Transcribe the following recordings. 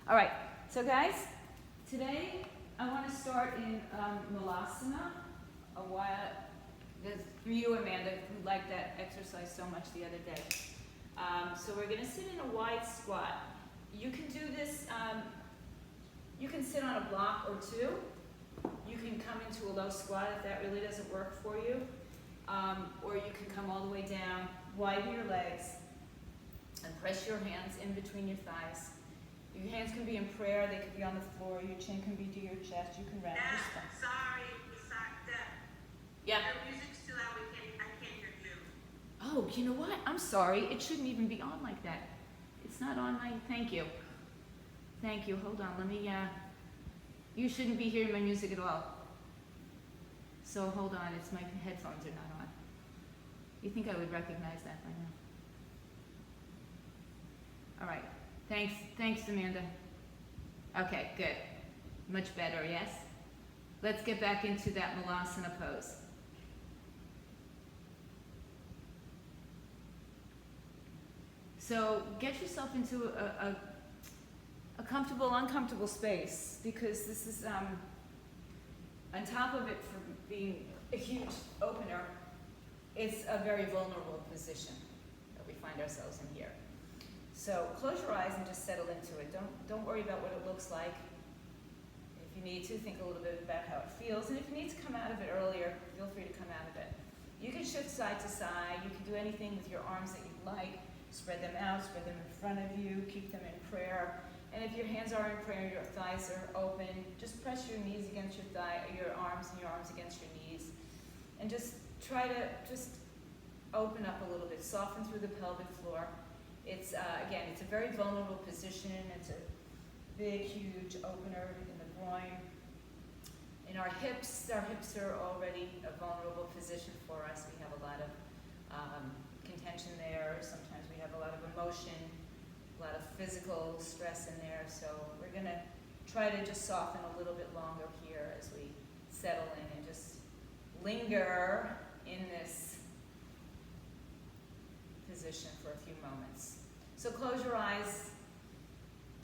All right, so guys, today I want to start in Malasana. A while, for you, Amanda, who liked that exercise so much the other day. So we're going to sit in a wide squat. You can do this, you can sit on a block or two. You can come into a low squat if that really doesn't work for you. Or you can come all the way down, widen your legs, and press your hands in between your thighs. Your hands can be in prayer, they can be on the floor, your chin can be to your chest, you can wrap your spine. Sorry, Yeah. your music's too loud, I can't hear you. Oh, you know what? I'm sorry, it shouldn't even be on like that. It's not on my, thank you. Thank you, hold on, let me, you shouldn't be hearing my music at all. So hold on, it's my headphones are not on. You think I would recognize that by now? All right, thanks Amanda. Okay, good. Much better, yes? Let's get back into that Malasana pose. So get yourself into a comfortable, uncomfortable space, because this is, on top of it for being a huge opener, it's a very vulnerable position that we find ourselves in here. So close your eyes and just settle into it. Don't worry about what it looks like. If you need to, think a little bit about how it feels. And if you need to come out of it earlier, feel free to come out of it. You can shift side to side. You can do anything with your arms that you'd like. Spread them out, spread them in front of you, keep them in prayer. And if your hands are in prayer, your thighs are open, just press your knees against your arms and your arms against your knees. And just try to open up a little bit, soften through the pelvic floor. It's, again, it's a very vulnerable position. It's a big, huge opener in the groin. In our hips are already a vulnerable position for us. We have a lot of contention there. Sometimes we have a lot of emotion, a lot of physical stress in there. So we're going to try to just soften a little bit longer here as we settle in and just linger in this position for a few moments. So close your eyes,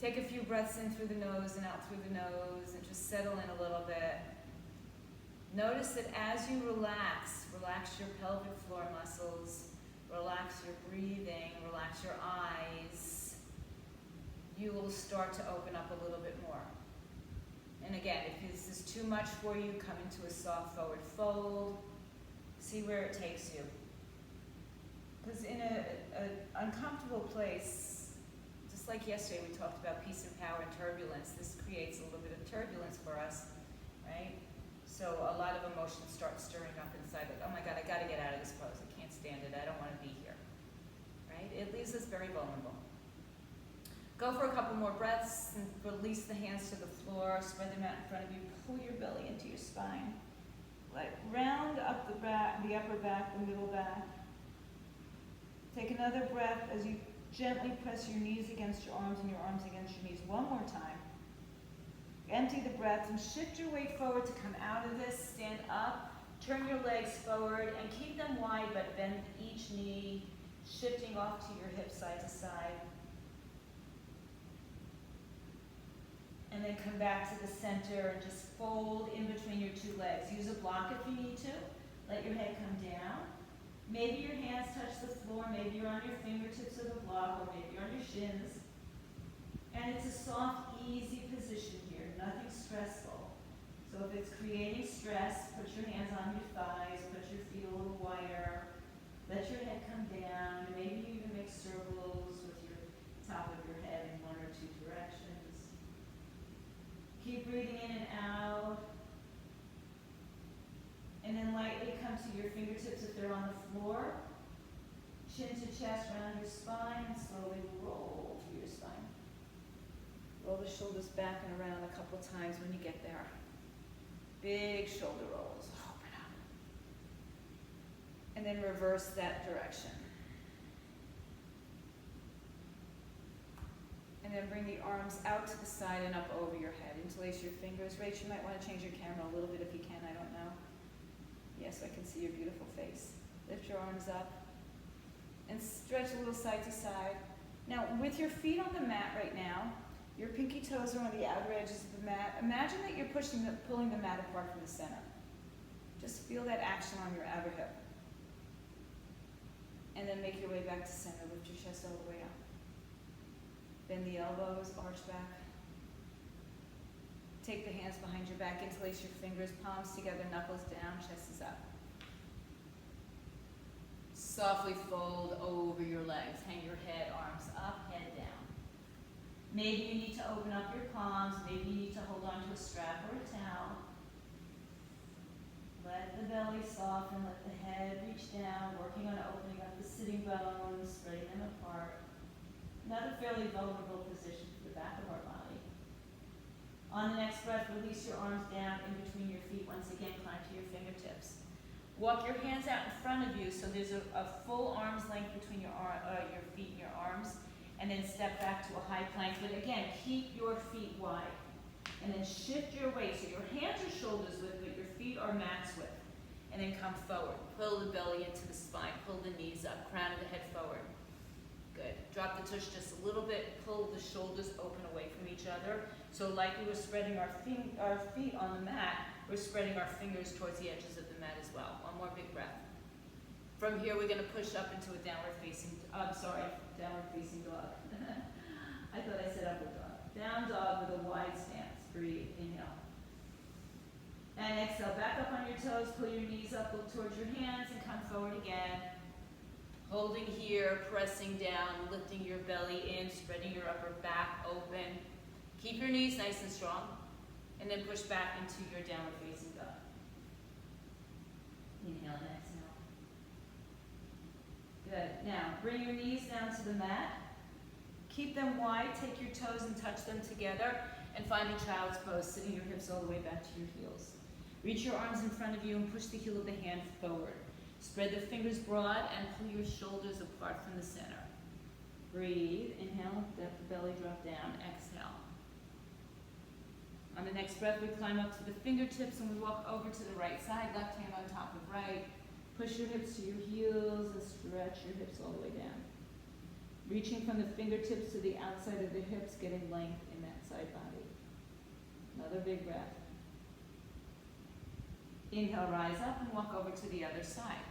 take a few breaths in through the nose and out through the nose, and just settle in a little bit. Notice that as you relax your pelvic floor muscles, relax your breathing, relax your eyes, you will start to open up a little bit more. And again, if this is too much for you, come into a soft forward fold. See where it takes you. Because in an uncomfortable place, just like yesterday we talked about peace and power and turbulence, this creates a little bit of turbulence for us, right? So a lot of emotions start stirring up inside, like, oh my God, I gotta get out of this pose. I can't stand it, I don't wanna be here, right? It leaves us very vulnerable. Go for a couple more breaths and release the hands to the floor, spread them out in front of you, pull your belly into your spine. Like round up the back, the upper back, the middle back. Take another breath as you gently press your knees against your arms and your arms against your knees. One more time. Empty the breath and shift your weight forward to come out of this. Stand up, turn your legs forward and keep them wide, but bend each knee, shifting off to your hips side to side. And then come back to the center and just fold in between your two legs. Use a block if you need to. Let your head come down. Maybe your hands touch the floor, maybe you're on your fingertips of the block, or maybe you're on your shins. And it's a soft, easy position here, nothing stressful. So if it's creating stress, put your hands on your thighs, put your feet a little wider, let your head come down, maybe you even make circles with your top of your head in one or two directions. Keep breathing in and out. And then lightly come to your fingertips if they're on the floor. Chin to chest, round your spine, and slowly roll through your spine. Roll the shoulders back and around a couple times when you get there. Big shoulder rolls. Open up. And then reverse that direction. And then bring the arms out to the side and up over your head. Interlace your fingers. Rach, you might want to change your camera a little bit if you can, I don't know. Yes, I can see your beautiful face. Lift your arms up and stretch a little side to side. Now, with your feet on the mat right now, your pinky toes are on the outer edges of the mat. Imagine that you're pulling the mat apart from the center. Just feel that action on your outer hip. And then make your way back to center. Lift your chest all the way up. Bend the elbows, arch back. Take the hands behind your back, interlace your fingers, palms together, knuckles down, chest is up. Softly fold over your legs. Hang your head, arms up, head down. Maybe you need to open up your palms. Maybe you need to hold on to a strap or a towel. Let the belly soften, let the head reach down, working on opening up the sitting bones, spreading them apart. Another fairly vulnerable position for the back of our body. On the next breath, release your arms down in between your feet. Once again, climb to your fingertips. Walk your hands out in front of you so there's a full arm's length between your feet and your arms. And then step back to a high plank. But again, keep your feet wide. And then shift your weight. So your hands are shoulders width, but your feet are max width. And then come forward. Pull the belly into the spine. Pull the knees up. Crown of the head forward. Good. Drop the tush just a little bit. Pull the shoulders open away from each other. So like we were spreading our feet on the mat, we're spreading our fingers towards the edges of the mat as well. One more big breath. From here, we're going to push up into a downward facing dog. I thought I said upward dog. Down dog with a wide stance. Breathe. Inhale. And exhale. Back up on your toes. Pull your knees up. Look towards your hands and come forward again. Holding here, pressing down, lifting your belly in, spreading your upper back open. Keep your knees nice and strong. And then push back into your downward facing dog. Inhale and exhale. Good. Now, bring your knees down to the mat. Keep them wide. Take your toes and touch them together. And find a child's pose, sitting your hips all the way back to your heels. Reach your arms in front of you and push the heel of the hand forward. Spread the fingers broad and pull your shoulders apart from the center. Breathe. Inhale. Let the belly drop down. Exhale. On the next breath, we climb up to the fingertips and we walk over to the right side. Left hand on top of right. Push your hips to your heels and stretch your hips all the way down. Reaching from the fingertips to the outside of the hips, getting length in that side body. Another big breath. Inhale, rise up and walk over to the other side.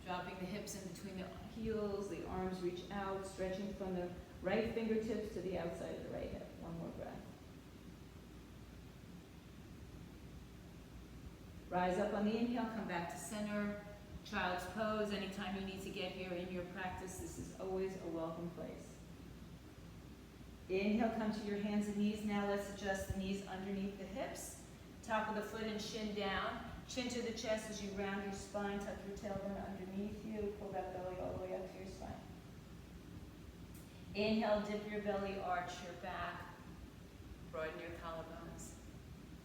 Dropping the hips in between the heels, the arms reach out, stretching from the right fingertips to the outside of the right hip. One more breath. Rise up on the inhale, come back to center. Child's pose. Anytime you need to get here in your practice, this is always a welcome place. Inhale, come to your hands and knees. Now let's adjust the knees underneath the hips. Top of the foot and shin down. Chin to the chest as you round your spine. Tuck your tailbone underneath you. Pull that belly all the way up to your spine. Inhale, dip your belly, arch your back. Broaden your collarbones.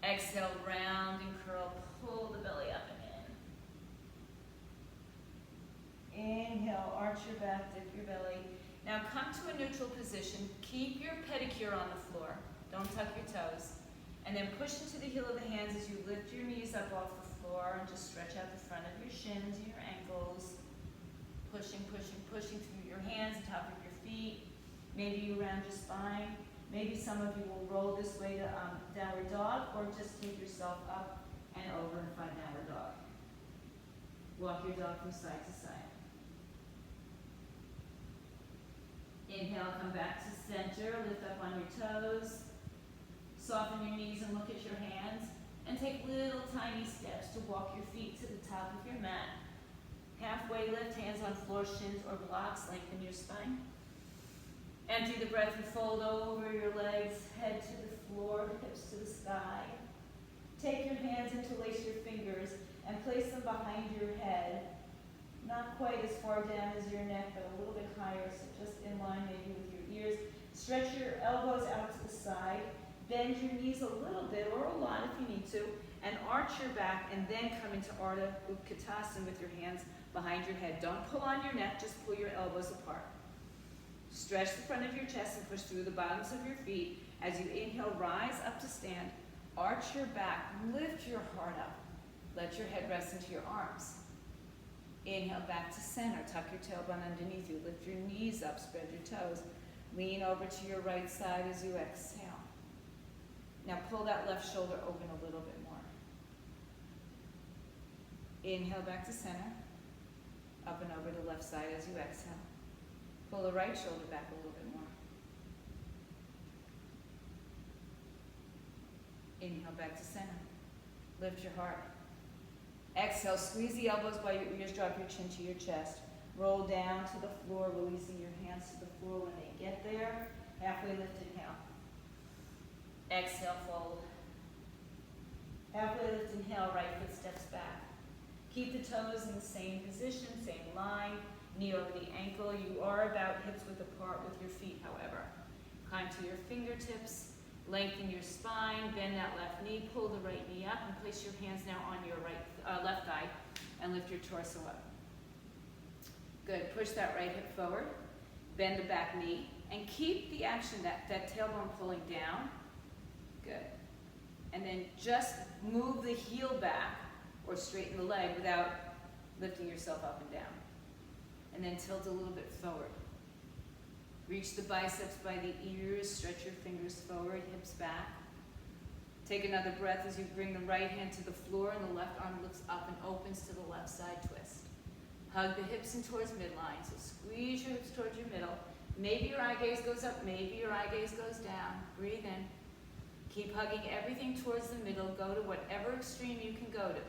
Exhale, round and curl. Pull the belly up and in. Inhale, arch your back, dip your belly. Now come to a neutral position. Keep your pedicure on the floor. Don't tuck your toes. And then push into the heel of the hands as you lift your knees up off the floor and just stretch out the front of your shins and your ankles. Pushing, pushing, pushing through your hands and top of your feet. Maybe you round your spine. Maybe some of you will roll this way to downward dog, or just take yourself up and over and find downward dog. Walk your dog from side to side. Inhale, come back to center, lift up on your toes. Soften your knees and look at your hands. And take little tiny steps to walk your feet to the top of your mat. Halfway lift, hands on floor, shins or blocks, lengthen your spine. Empty the breath and fold over your legs, head to the floor, hips to the sky. Take your hands, interlace your fingers, and place them behind your head. Not quite as far down as your neck, but a little bit higher, so just in line maybe with your ears. Stretch your elbows out to the side. Bend your knees a little bit, or a lot if you need to, and arch your back, and then come into Ardha Utkatasana with your hands behind your head. Don't pull on your neck, just pull your elbows apart. Stretch the front of your chest and push through the bottoms of your feet. As you inhale, rise up to stand. Arch your back, lift your heart up. Let your head rest into your arms. Inhale back to center, tuck your tailbone underneath you. Lift your knees up, spread your toes. Lean over to your right side as you exhale. Now pull that left shoulder open a little bit more. Inhale back to center. Up and over the left side as you exhale. Pull the right shoulder back a little bit more. Inhale back to center. Lift your heart. Exhale, squeeze the elbows by your ears, drop your chin to your chest. Roll down to the floor, releasing your hands to the floor when they get there. Halfway lift, inhale. Exhale, fold. Halfway lift, inhale, right foot steps back. Keep the toes in the same position, same line, knee over the ankle. You are about hips width apart with your feet, however. Climb to your fingertips. Lengthen your spine, bend that left knee, pull the right knee up, and place your hands now on your left thigh, and lift your torso up. Good, push that right hip forward, bend the back knee, and keep the action, that tailbone pulling down. Good. And then just move the heel back, or straighten the leg without lifting yourself up and down. And then tilt a little bit forward. Reach the biceps by the ears, stretch your fingers forward, hips back. Take another breath as you bring the right hand to the floor and the left arm lifts up and opens to the left side twist. Hug the hips in towards midline, so squeeze your hips towards your middle. Maybe your eye gaze goes up, maybe your eye gaze goes down. Breathe in. Keep hugging everything towards the middle. Go to whatever extreme you can go to.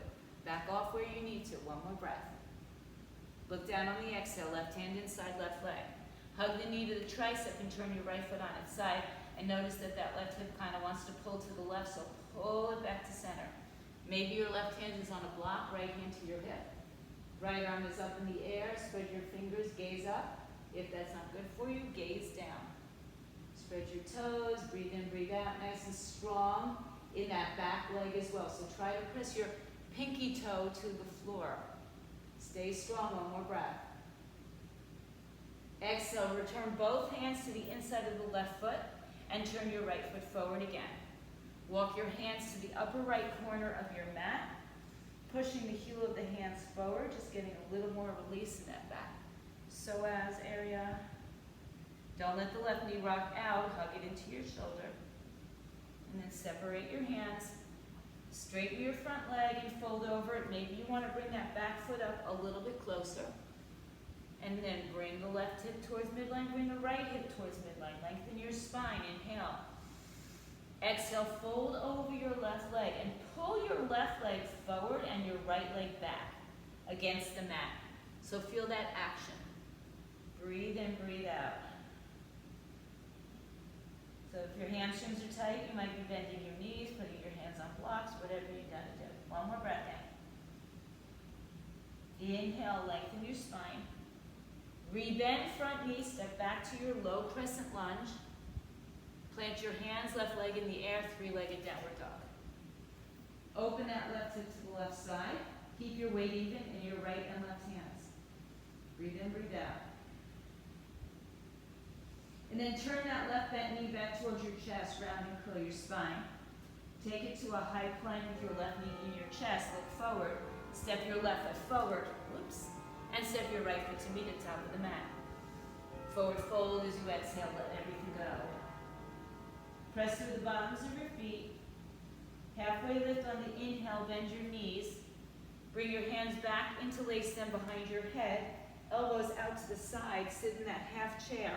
Back off where you need to. One more breath. Look down on the exhale, left hand inside, left leg. Hug the knee to the tricep and turn your right foot on its side. And notice that that left hip kind of wants to pull to the left, so pull it back to center. Maybe your left hand is on a block, right hand to your hip. Right arm is up in the air, spread your fingers, gaze up. If that's not good for you, gaze down. Spread your toes, breathe in, breathe out, nice and strong in that back leg as well. So try to press your pinky toe to the floor. Stay strong, one more breath. Exhale, return both hands to the inside of the left foot and turn your right foot forward again. Walk your hands to the upper right corner of your mat, pushing the heel of the hands forward, just getting a little more release in that back psoas area. Don't let the left knee rock out, hug it into your shoulder. And then separate your hands, straighten your front leg and fold over it. Maybe you want to bring that back foot up a little bit closer. And then bring the left hip towards midline, bring the right hip towards midline. Lengthen your spine, inhale. Exhale, fold over your left leg and pull your left leg forward and your right leg back against the mat. So feel that action. Breathe in, breathe out. So if your hamstrings are tight, you might be bending your knees, putting your hands on blocks, whatever you gotta do. One more breath in. Inhale, lengthen your spine. Rebend front knee, step back to your low crescent lunge. Plant your hands, left leg in the air, three-legged downward dog. Open that left hip to the left side. Keep your weight even in your right and left hands. Breathe in, breathe out. And then turn that left bent knee back towards your chest, round and curl your spine. Take it to a high plank with your left knee in your chest, look forward. Step your left foot forward, whoops, and step your right foot to meet the top of the mat. Forward fold as you exhale, let everything go. Press through the bottoms of your feet. Halfway lift on the inhale, bend your knees. Bring your hands back, interlace them behind your head. Elbows out to the side, sit in that half chair.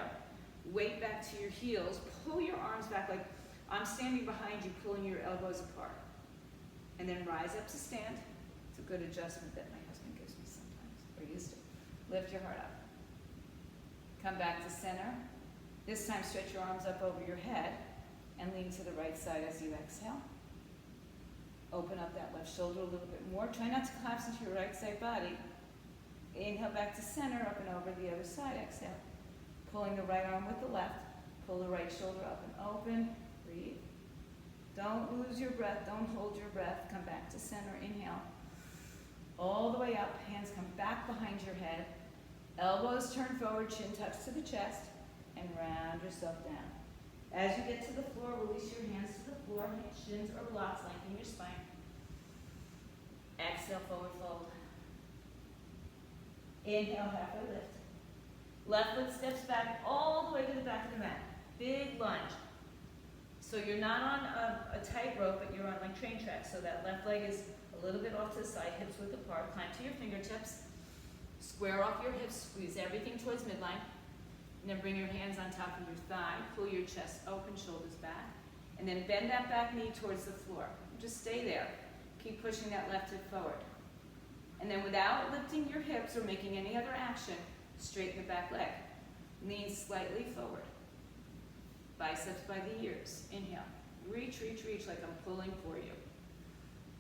Weight back to your heels. Pull your arms back like I'm standing behind you, pulling your elbows apart. And then rise up to stand. It's a good adjustment that my husband gives me sometimes, or used to. Lift your heart up. Come back to center. This time stretch your arms up over your head and lean to the right side as you exhale. Open up that left shoulder a little bit more. Try not to collapse into your right side body. Inhale back to center, up and over the other side. Exhale. Pulling the right arm with the left. Pull the right shoulder up and open. Breathe. Don't lose your breath. Don't hold your breath. Come back to center. Inhale. All the way up. Hands come back behind your head. Elbows turn forward. Chin tucks to the chest. And round yourself down. As you get to the floor, release your hands to the floor. Shins or blocks. Lengthen your spine. Exhale, forward fold. Inhale, halfway lift. Left foot steps back all the way to the back of the mat. Big lunge. So you're not on a tightrope, but you're on like train tracks. So that left leg is a little bit off to the side, hips width apart. Climb to your fingertips. Square off your hips, squeeze everything towards midline. And then bring your hands on top of your thigh. Pull your chest open, shoulders back. And then bend that back knee towards the floor. Just stay there. Keep pushing that left hip forward. And then without lifting your hips or making any other action, straighten the back leg. Lean slightly forward. Biceps by the ears. Inhale. Reach, reach, reach like I'm pulling for you.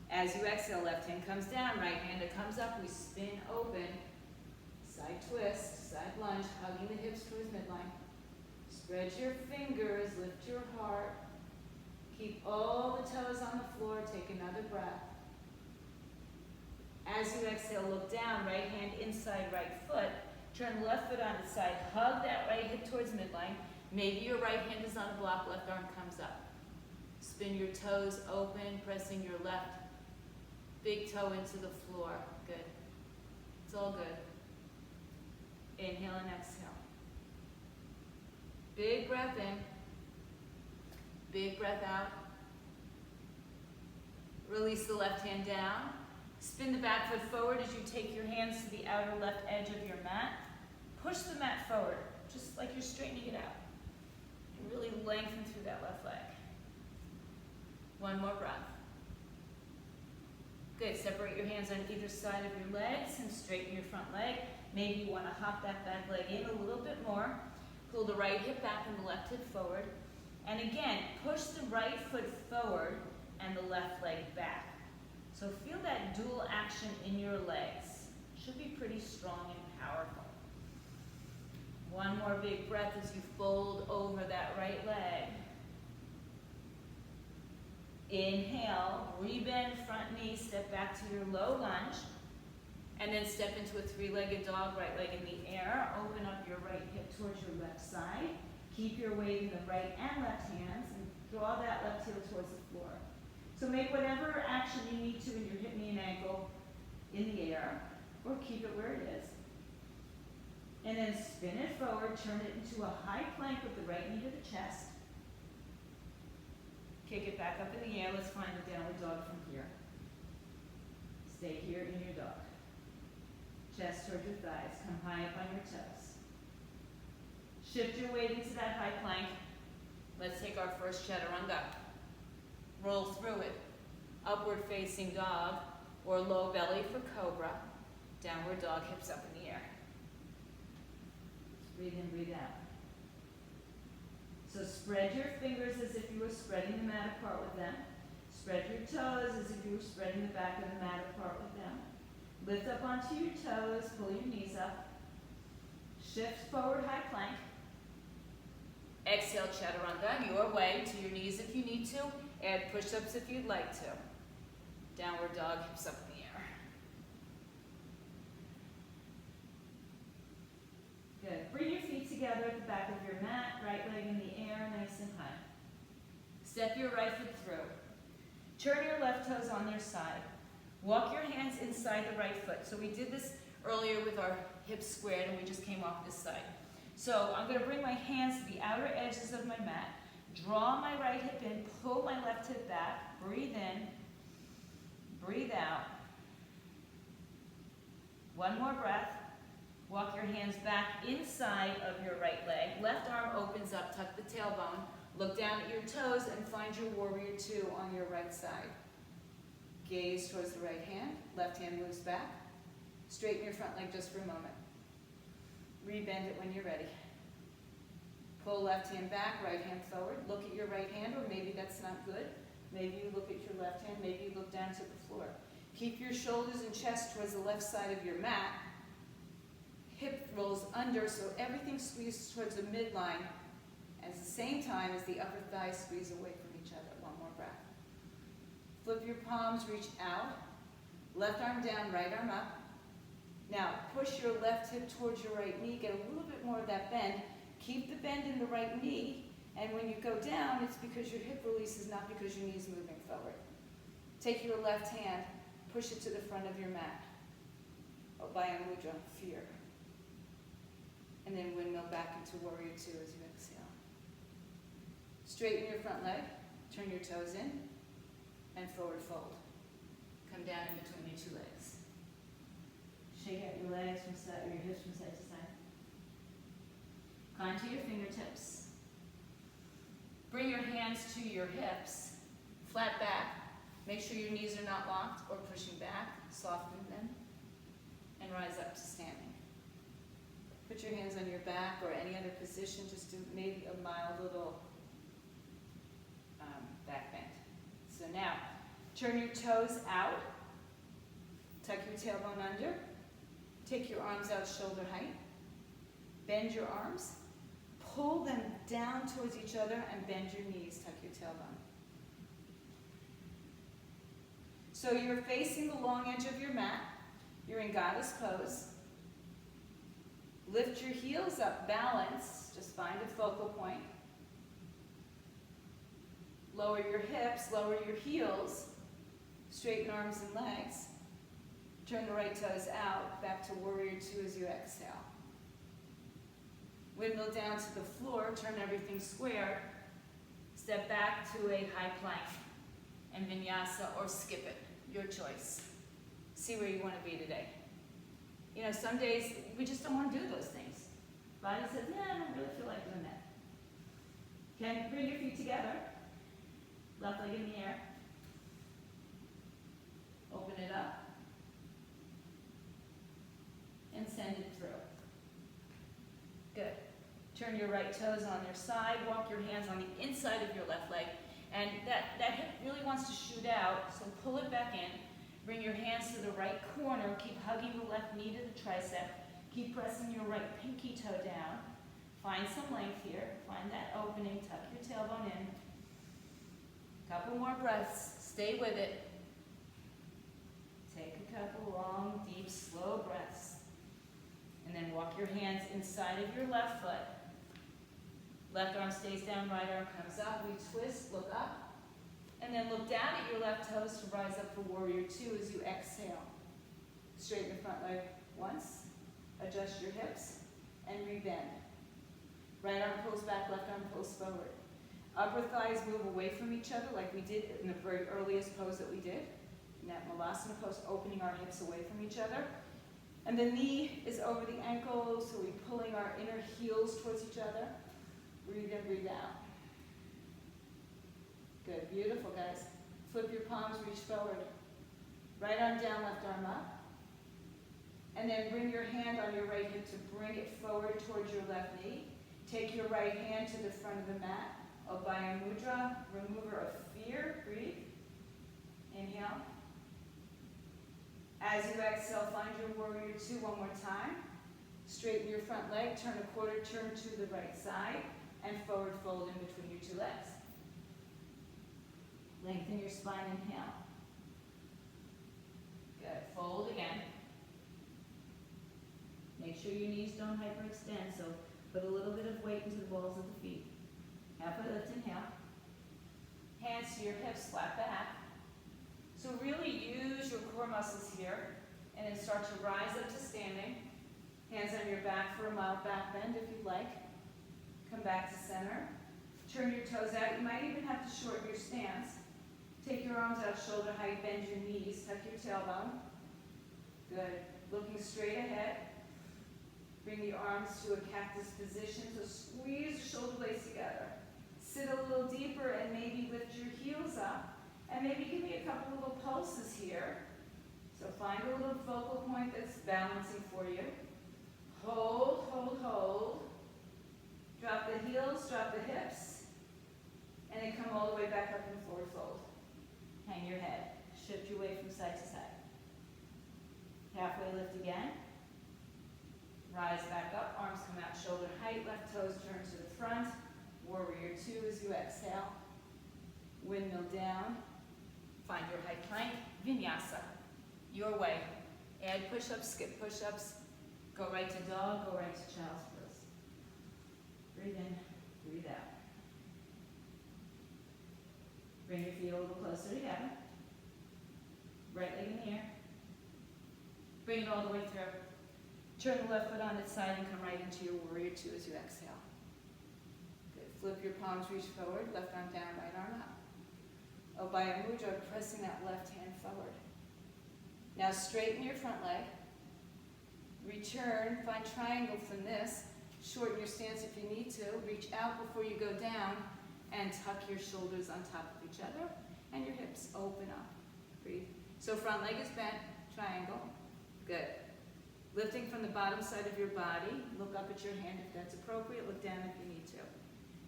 As you exhale, left hand comes down, right hand it comes up. We spin open. Side twist, side lunge, hugging the hips towards midline. Spread your fingers, lift your heart. Keep all the toes on the floor. Take another breath. As you exhale, look down, right hand inside right foot. Turn left foot on its side. Hug that right hip towards midline. Maybe your right hand is on a block, left arm comes up. Spin your toes open, pressing your left big toe into the floor. Good. It's all good. Inhale and exhale. Big breath in. Big breath out. Release the left hand down. Spin the back foot forward as you take your hands to the outer left edge of your mat. Push the mat forward, just like you're straightening it out. And really lengthen through that left leg. One more breath. Good. Separate your hands on either side of your legs and straighten your front leg. Maybe you want to hop that back leg in a little bit more. Pull the right hip back and the left hip forward. And again, push the right foot forward and the left leg back. So feel that dual action in your legs. Should be pretty strong and powerful. One more big breath as you fold over that right leg. Inhale, rebend front knee, step back to your low lunge. And then step into a three-legged dog, right leg in the air. Open up your right hip towards your left side. Keep your weight in the right and left hands and draw that left heel towards the floor. So make whatever action you need to in your hip, knee, and ankle in the air, or keep it where it is. And then spin it forward, turn it into a high plank with the right knee to the chest. Kick it back up in the air. Let's find the downward dog from here. Stay here in your dog. Chest towards your thighs. Come high up on your toes. Shift your weight into that high plank. Let's take our first chaturanga. Roll through it. Upward facing dog or low belly for cobra. Downward dog, hips up in the air. Breathe in, breathe out. So spread your fingers as if you were spreading the mat apart with them. Spread your toes as if you were spreading the back of the mat apart with them. Lift up onto your toes, pull your knees up. Shift forward, high plank. Exhale, chaturanga, your way to your knees if you need to. Add push-ups if you'd like to. Downward dog, hips up in the air. Good. Bring your feet together at the back of your mat, right leg in the air, nice and high. Step your right foot through. Turn your left toes on their side. Walk your hands inside the right foot. So we did this earlier with our hips squared and we just came off this side. So I'm going to bring my hands to the outer edges of my mat. Draw my right hip in, pull my left hip back, breathe in, breathe out. One more breath. Walk your hands back inside of your right leg. Left arm opens up, tuck the tailbone. Look down at your toes and find your warrior two on your right side. Gaze towards the right hand. Left hand moves back. Straighten your front leg just for a moment. Rebend it when you're ready. Pull left hand back, right hand forward. Look at your right hand, or maybe that's not good. Maybe you look at your left hand, maybe you look down to the floor. Keep your shoulders and chest towards the left side of your mat. Hip rolls under, so everything squeezes towards the midline at the same time as the upper thighs squeeze away from each other. One more breath. Flip your palms, reach out. Left arm down, right arm up. Now, push your left hip towards your right knee. Get a little bit more of that bend. Keep the bend in the right knee. And when you go down, it's because your hip releases, not because your knee's moving forward. Take your left hand, push it to the front of your mat. Abhaya Mudra, fear. And then windmill back into warrior two as you exhale. Straighten your front leg, turn your toes in, and forward fold. Come down in between your two legs. Shake out your legs from side, or your hips from side to side. Climb to your fingertips. Bring your hands to your hips, flat back. Make sure your knees are not locked or pushing back. Soften them, and rise up to standing. Put your hands on your back or any other position, just do maybe a mild little back bend. So now, turn your toes out, tuck your tailbone under, take your arms out shoulder height, bend your arms, pull them down towards each other and bend your knees, tuck your tailbone. So you're facing the long edge of your mat, you're in goddess pose. Lift your heels up, balance, just find a focal point. Lower your hips, lower your heels, straighten arms and legs. Turn the right toes out, back to warrior two as you exhale. Windmill down to the floor, turn everything square. Step back to a high plank and vinyasa or skip it, your choice. See where you want to be today. You know, some days we just don't want to do those things. Body says, yeah, I don't really feel like doing that. Okay, bring your feet together. Left leg in the air. Open it up. And send it through. Good. Turn your right toes on their side. Walk your hands on the inside of your left leg. And that hip really wants to shoot out, so pull it back in. Bring your hands to the right corner. Keep hugging the left knee to the tricep. Keep pressing your right pinky toe down. Find some length here. Find that opening. Tuck your tailbone in. Couple more breaths. Stay with it. Take a couple long, deep, slow breaths. And then walk your hands inside of your left foot. Left arm stays down, right arm comes up. We twist, look up. And then look down at your left toes to rise up for warrior two as you exhale. Straighten your front leg once. Adjust your hips and rebend. Right arm pulls back, left arm pulls forward. Upper thighs move away from each other like we did in the very earliest pose that we did. In that Malasana pose, opening our hips away from each other. And the knee is over the ankle, so we're pulling our inner heels towards each other. Breathe in, breathe out. Good, beautiful guys. Flip your palms, reach forward. Right arm down, left arm up. And then bring your hand on your right hip to bring it forward towards your left knee. Take your right hand to the front of the mat. Abhaya Mudra, remover of fear. Breathe. Inhale. As you exhale, find your warrior two one more time. Straighten your front leg, turn a quarter turn to the right side, and forward fold in between your two legs. Lengthen your spine, inhale. Good, fold again. Make sure your knees don't hyperextend, so put a little bit of weight into the balls of the feet. Halfway lift, inhale. Hands to your hips, flat back. So really use your core muscles here, and then start to rise up to standing. Hands on your back for a mild back bend if you'd like. Come back to center. Turn your toes out. You might even have to shorten your stance. Take your arms out shoulder height, bend your knees, tuck your tailbone. Good. Looking straight ahead. Bring the arms to a cactus position. So squeeze your shoulder blades together. Sit a little deeper and maybe lift your heels up. And maybe give me a couple little pulses here. So find a little focal point that's balancing for you. Hold, hold, hold. Drop the heels, drop the hips. And then come all the way back up in forward fold. Hang your head. Shift your weight from side to side. Halfway lift again. Rise back up. Arms come out shoulder height. Left toes turn to the front. Warrior two as you exhale. Windmill down. Find your high plank. Vinyasa. Your way. Add push-ups, skip push-ups. Go right to dog, go right to child's pose. Breathe in, breathe out. Bring your feet a little closer together. Right leg in the air. Bring it all the way through. Turn the left foot on its side and come right into your warrior two as you exhale. Good. Flip your palms, reach forward, left arm down, right arm up. Obaya Mudra, pressing that left hand forward. Now straighten your front leg. Return, find triangle from this. Shorten your stance if you need to. Reach out before you go down and tuck your shoulders on top of each other and your hips open up. Breathe. So front leg is bent, triangle. Good. Lifting from the bottom side of your body. Look up at your hand if that's appropriate. Look down if you need to.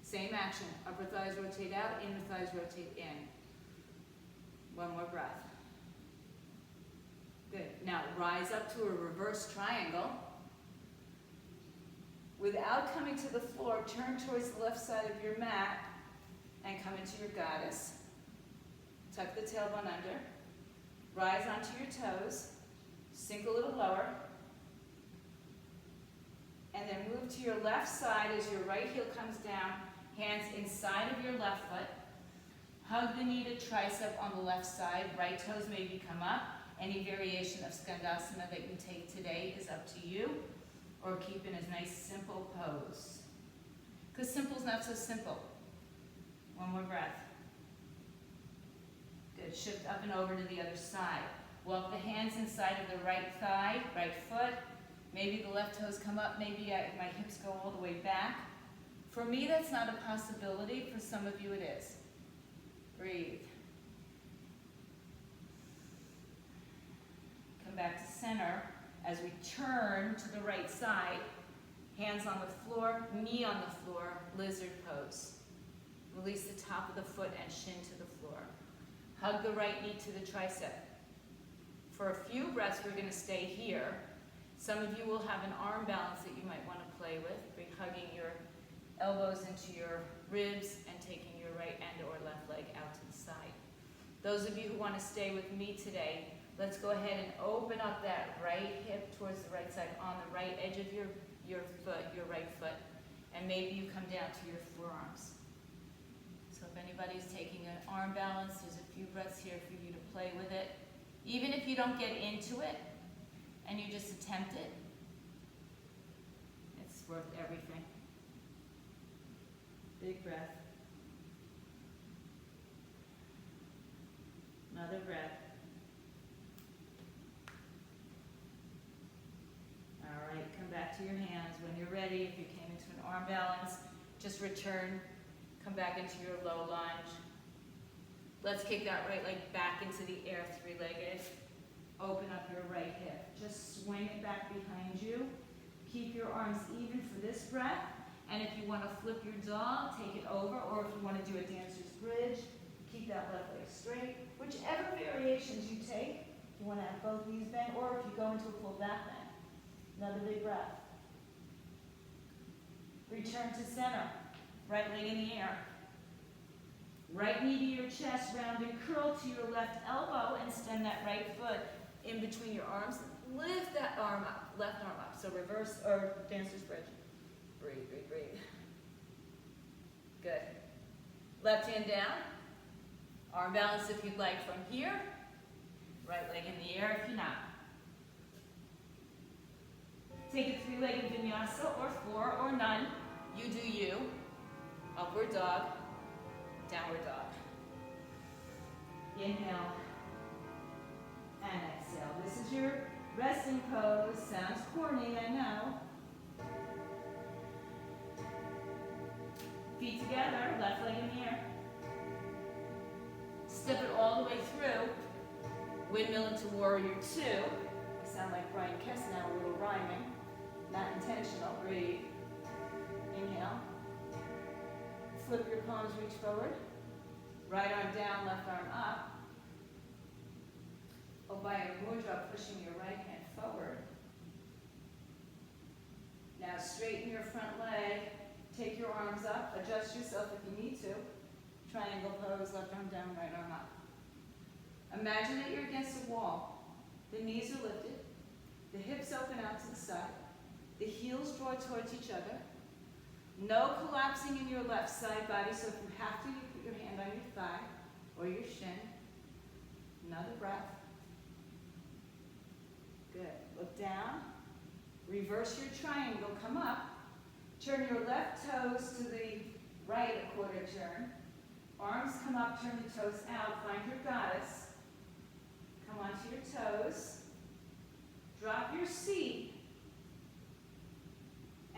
Same action. Upper thighs rotate out, inner thighs rotate in. One more breath. Good. Now rise up to a reverse triangle. Without coming to the floor, turn towards the left side of your mat and come into your goddess. Tuck the tailbone under. Rise onto your toes. Sink a little lower. And then move to your left side as your right heel comes down. Hands inside of your left foot. Hug the knee to tricep on the left side. Right toes maybe come up. Any variation of skandasana that you take today is up to you. Or keep in a nice simple pose. Because simple's not so simple. One more breath. Good. Shift up and over to the other side. Walk the hands inside of the right thigh, right foot. Maybe the left toes come up. Maybe my hips go all the way back. For me, that's not a possibility. For some of you, it is. Breathe. Come back to center. As we turn to the right side, hands on the floor, knee on the floor, lizard pose. Release the top of the foot and shin to the floor. Hug the right knee to the tricep. For a few breaths, we're going to stay here. Some of you will have an arm balance that you might want to play with, hugging your elbows into your ribs and taking your right and or left leg out to the side. Those of you who want to stay with me today, let's go ahead and open up that right hip towards the right side on the right edge of your foot, your right foot. And maybe you come down to your forearms. So if anybody's taking an arm balance, there's a few breaths here for you to play with it. Even if you don't get into it and you just attempt it, it's worth everything. Big breath. Another breath. All right, come back to your hands. When you're ready, if you came into an arm balance, just return, come back into your low lunge. Let's kick that right leg back into the air, three-legged. Open up your right hip. Just swing it back behind you. Keep your arms even for this breath. And if you want to flip your dog, take it over. Or if you want to do a dancer's bridge, keep that left leg straight. Whichever variations you take, you want to have both knees bent, or if you go into a full back bend. Another big breath. Return to center. Right leg in the air. Right knee to your chest, round and curl to your left elbow, and extend that right foot in between your arms. Lift that arm up, left arm up. So reverse or dancer's bridge. Breathe, breathe, breathe. Good. Left hand down. Arm balance if you'd like from here. Right leg in the air if you're not. Take a three-legged vinyasa or four or none. You do you. Upward dog. Downward dog. Inhale and exhale. This is your resting pose. Sounds corny, I know. Feet together, left leg in the air. Step it all the way through. Windmill into warrior two. I sound like Brian Kess now, a little rhyming. Not intentional. Breathe. Inhale. Flip your palms, reach forward. Right arm down, left arm up. Obaya Mudra, pushing your right hand forward. Now straighten your front leg. Take your arms up. Adjust yourself if you need to. Triangle pose, left arm down, right arm up. Imagine that you're against a wall. The knees are lifted. The hips open out to the side. The heels draw towards each other. No collapsing in your left side body, so if you have to, you put your hand on your thigh or your shin. Another breath. Good. Look down. Reverse your triangle, come up. Turn your left toes to the right a quarter turn. Arms come up, turn the toes out, find your goddess. Come onto your toes. Drop your seat.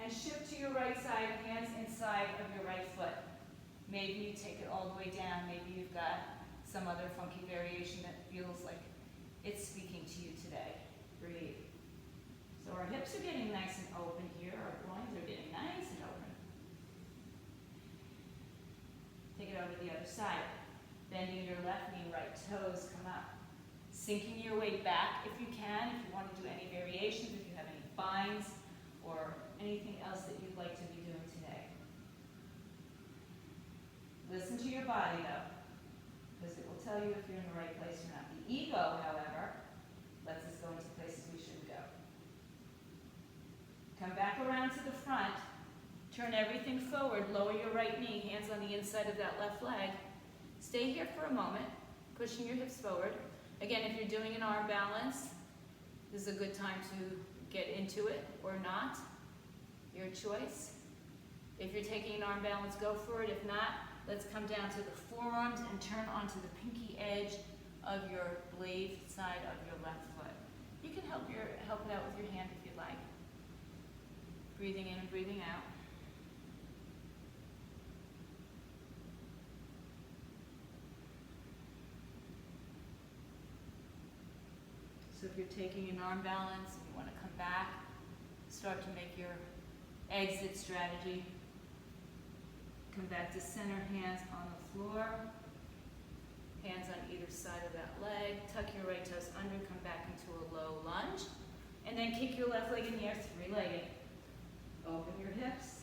And shift to your right side, hands inside of your right foot. Maybe you take it all the way down. Maybe you've got some other funky variation that feels like it's speaking to you today. Breathe. So our hips are getting nice and open here. Our groins are getting nice and open. Take it over to the other side. Bending your left knee, right toes come up. Sinking your weight back if you can, if you want to do any variations, if you have any binds or anything else that you'd like to be doing today. Listen to your body though, because it will tell you if you're in the right place or not. The ego, however, lets us go into places we shouldn't go. Come back around to the front. Turn everything forward. Lower your right knee, hands on the inside of that left leg. Stay here for a moment, pushing your hips forward. Again, if you're doing an arm balance, this is a good time to get into it or not. Your choice. If you're taking an arm balance, go for it. If not, let's come down to the forearms and turn onto the pinky edge of your blade side of your left foot. You can help it out with your hand if you'd like. Breathing in and breathing out. So if you're taking an arm balance and you want to come back, start to make your exit strategy. Come back to center, hands on the floor. Hands on either side of that leg. Tuck your right toes under, come back into a low lunge. And then kick your left leg in the air, three-legged. Open your hips.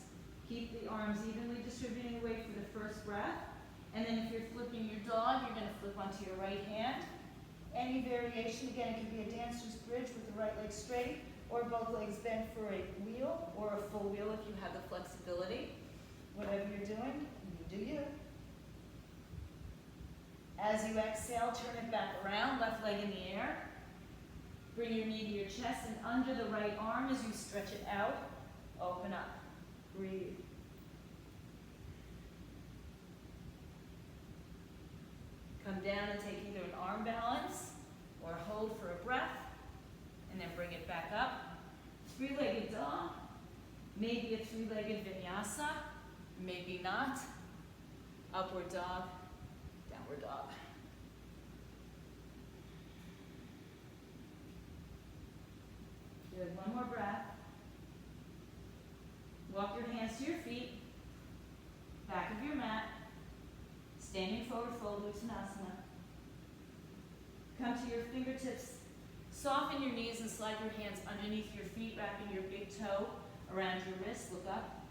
Keep the arms evenly distributing away for the first breath. And then if you're flipping your dog, you're going to flip onto your right hand. Any variation, again, it can be a dancer's bridge with the right leg straight, or both legs bent for a wheel, or a full wheel if you have the flexibility. Whatever you're doing, you do you. As you exhale, turn it back around, left leg in the air. Bring your knee to your chest and under the right arm as you stretch it out. Open up. Breathe. Come down and take either an arm balance or hold for a breath, and then bring it back up. Three-legged dog, maybe a three-legged vinyasa, maybe not. Upward dog, downward dog. Good, one more breath. Walk your hands to your feet, back of your mat. Standing forward fold, Uttanasana. Come to your fingertips. Soften your knees and slide your hands underneath your feet, wrapping your big toe around your wrist. Look up.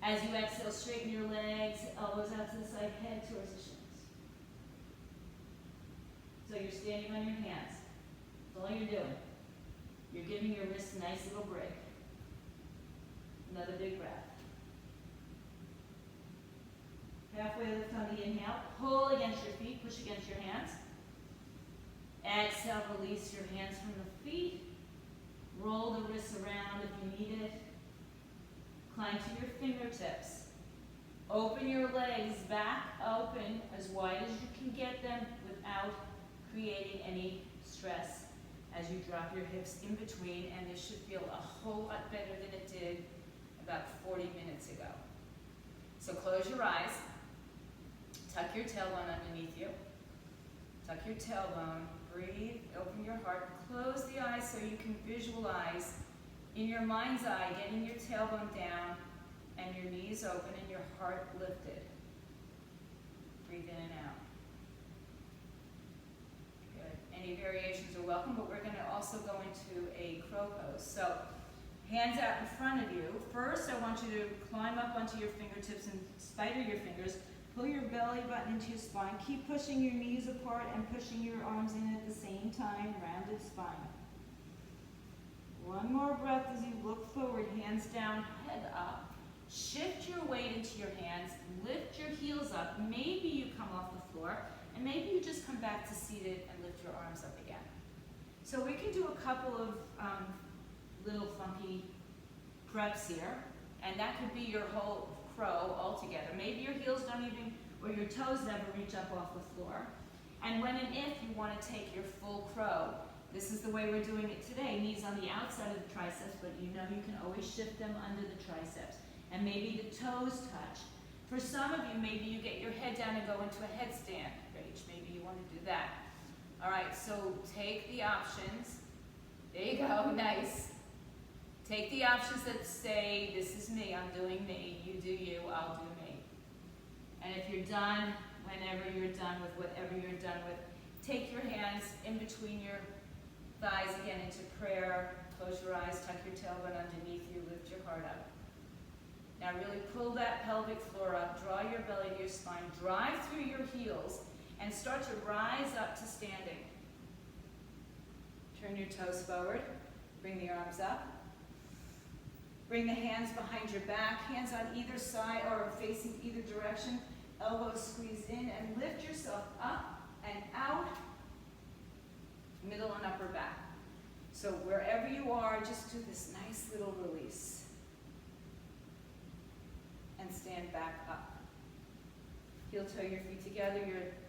As you exhale, straighten your legs, elbows out to the side, head towards the shins. So you're standing on your hands. That's all you're doing. You're giving your wrist a nice little break. Another big breath. Halfway lift on the inhale. Pull against your feet, push against your hands. Exhale, release your hands from the feet. Roll the wrists around if you need it. Climb to your fingertips. Open your legs back open as wide as you can get them without creating any stress as you drop your hips in between, and this should feel a whole lot better than it did about 40 minutes ago. So close your eyes. Tuck your tailbone underneath you. Tuck your tailbone. Breathe. Open your heart. Close the eyes so you can visualize in your mind's eye getting your tailbone down and your knees open and your heart lifted. Breathe in and out. Good. Any variations are welcome, but we're going to also go into a crow pose. So hands out in front of you. First, I want you to climb up onto your fingertips and spider your fingers. Pull your belly button into your spine. Keep pushing your knees apart and pushing your arms in at the same time. Rounded spine. One more breath as you look forward. Hands down, head up. Shift your weight into your hands. Lift your heels up. Maybe you come off the floor. And maybe you just come back to seated and lift your arms up again. So we can do a couple of little funky preps here, and that could be your whole crow altogether. Maybe your heels don't even, or your toes never reach up off the floor. And when and if you want to take your full crow, this is the way we're doing it today. Knees on the outside of the triceps, but you know you can always shift them under the triceps. And maybe the toes touch. For some of you, maybe you get your head down and go into a headstand. Rach, maybe you want to do that. All right, so take the options. There you go, nice. Take the options that say, this is me, I'm doing me, you do you, I'll do me. And if you're done, whenever you're done with whatever you're done with, take your hands in between your thighs again into prayer. Close your eyes, tuck your tailbone underneath you, lift your heart up. Now really pull that pelvic floor up, draw your belly to your spine, drive through your heels, and start to rise up to standing. Turn your toes forward, bring the arms up. Bring the hands behind your back, hands on either side or facing either direction, elbows squeeze in, and lift yourself up and out, middle and upper back. So wherever you are, just do this nice little release. And stand back up. Heel toe your feet together,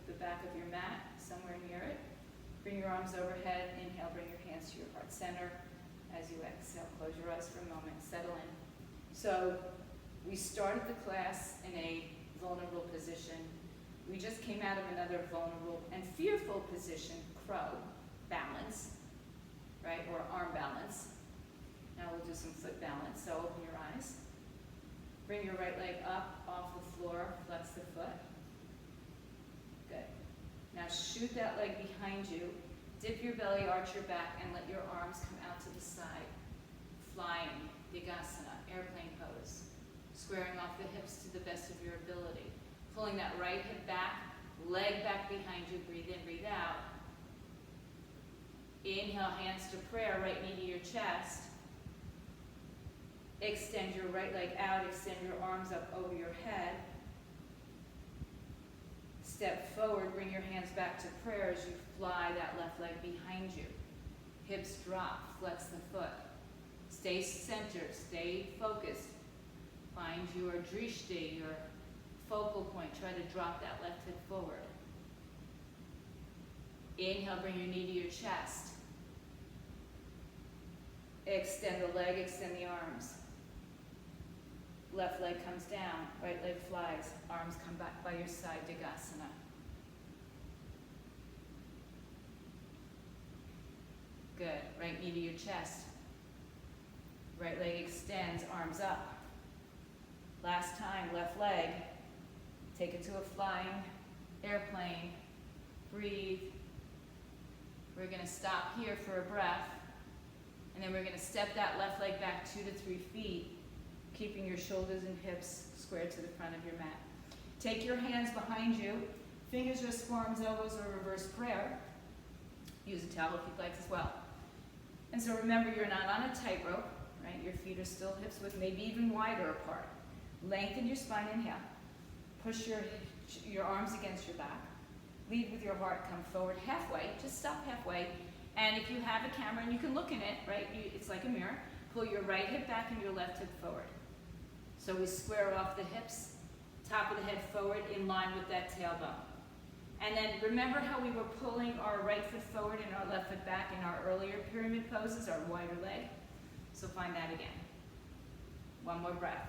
the back of your mat, somewhere near it. Bring your arms overhead, inhale, bring your hands to your heart center. As you exhale, close your eyes for a moment, settle in. So we started the class in a vulnerable position. We just came out of another vulnerable and fearful position, crow, balance, right, or arm balance. Now we'll do some foot balance, so open your eyes. Bring your right leg up off the floor, flex the foot. Good. Now shoot that leg behind you. Dip your belly, arch your back, and let your arms come out to the side. Flying, Digasana, airplane pose. Squaring off the hips to the best of your ability. Pulling that right hip back, leg back behind you. Breathe in, breathe out. Inhale, hands to prayer, right knee to your chest. Extend your right leg out, extend your arms up over your head. Step forward, bring your hands back to prayer as you fly that left leg behind you. Hips drop, flex the foot. Stay centered, stay focused. Find your drishti, your focal point. Try to drop that left hip forward. Inhale, bring your knee to your chest. Extend the leg, extend the arms. Left leg comes down, right leg flies, arms come back by your side, Digasana. Good, right knee to your chest. Right leg extends, arms up. Last time, left leg. Take it to a flying airplane. Breathe. We're gonna stop here for a breath. And then we're gonna step that left leg back 2 to 3 feet, keeping your shoulders and hips squared to the front of your mat. Take your hands behind you, fingers, wrists, forearms, elbows, or reverse prayer. Use a towel if you'd like as well. And so remember, you're not on a tightrope, right? Your feet are still hips width, maybe even wider apart. Lengthen your spine, inhale. Push your arms against your back. Lead with your heart, come forward halfway, just stop halfway. And if you have a camera and you can look in it, right, it's like a mirror, pull your right hip back and your left hip forward. So we square off the hips, top of the head forward in line with that tailbone. And then remember how we were pulling our right foot forward and our left foot back in our earlier pyramid poses, our wider leg? So find that again. One more breath.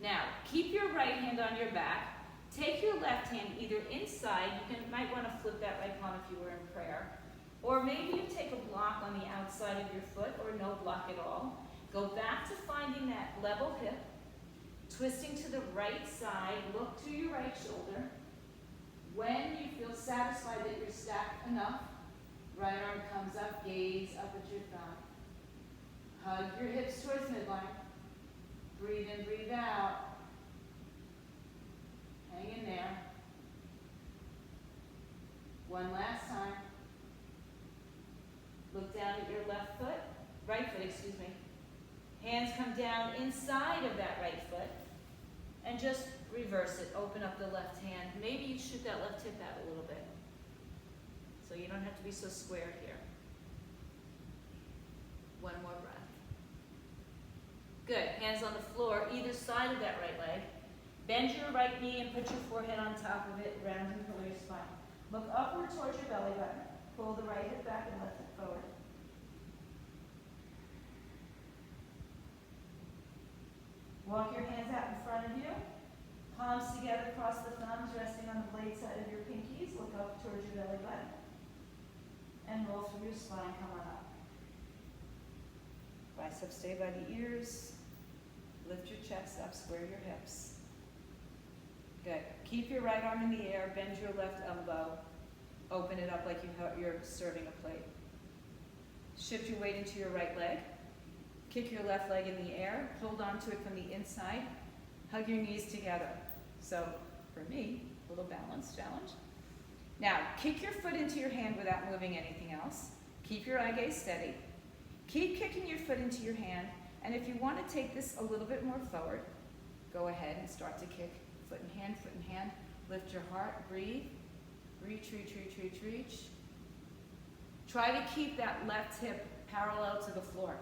Now, keep your right hand on your back. Take your left hand either inside, you might want to flip that right palm if you were in prayer, or maybe you take a block on the outside of your foot or no block at all. Go back to finding that level hip, twisting to the right side, look to your right shoulder. When you feel satisfied that you're stacked enough, right arm comes up, gaze up at your thigh. Hug your hips towards midline. Breathe in, breathe out. Hang in there. One last time. Look down at your left foot, right foot, excuse me. Hands come down inside of that right foot. And just reverse it. Open up the left hand. Maybe you shoot that left hip out a little bit. So you don't have to be so square here. One more breath. Good. Hands on the floor, either side of that right leg. Bend your right knee and put your forehead on top of it, round and curl your spine. Look upward towards your belly button. Pull the right hip back and left hip forward. Walk your hands out in front of you. Palms together, cross the thumbs, resting on the blade side of your pinkies. Look up towards your belly button. And roll through your spine, come on up. Biceps stay by the ears. Lift your chest up, square your hips. Good. Keep your right arm in the air, bend your left elbow. Open it up like you're serving a plate. Shift your weight into your right leg. Kick your left leg in the air. Hold on to it from the inside. Hug your knees together. So, for me, a little balance challenge. Now, kick your foot into your hand without moving anything else. Keep your eye gaze steady. Keep kicking your foot into your hand. And if you want to take this a little bit more forward, go ahead and start to kick foot in hand, foot in hand. Lift your heart, breathe. Reach, reach, reach, reach, reach. Try to keep that left hip parallel to the floor.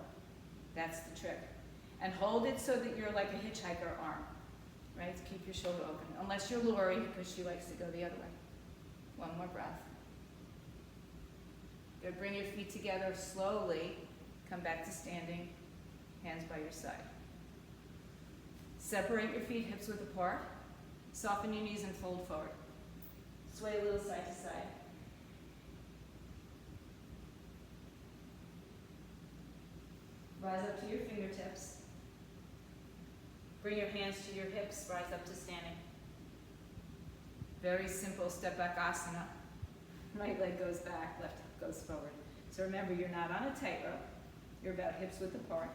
That's the trick. And hold it so that you're like a hitchhiker arm, right? Keep your shoulder open. Unless you're Lori, because she likes to go the other way. One more breath. Good. Bring your feet together slowly. Come back to standing. Hands by your side. Separate your feet hips width apart. Soften your knees and fold forward. Sway a little side to side. Rise up to your fingertips. Bring your hands to your hips. Rise up to standing. Very simple step back asana. Right leg goes back, left hip goes forward. So remember, you're not on a tightrope. You're about hips width apart.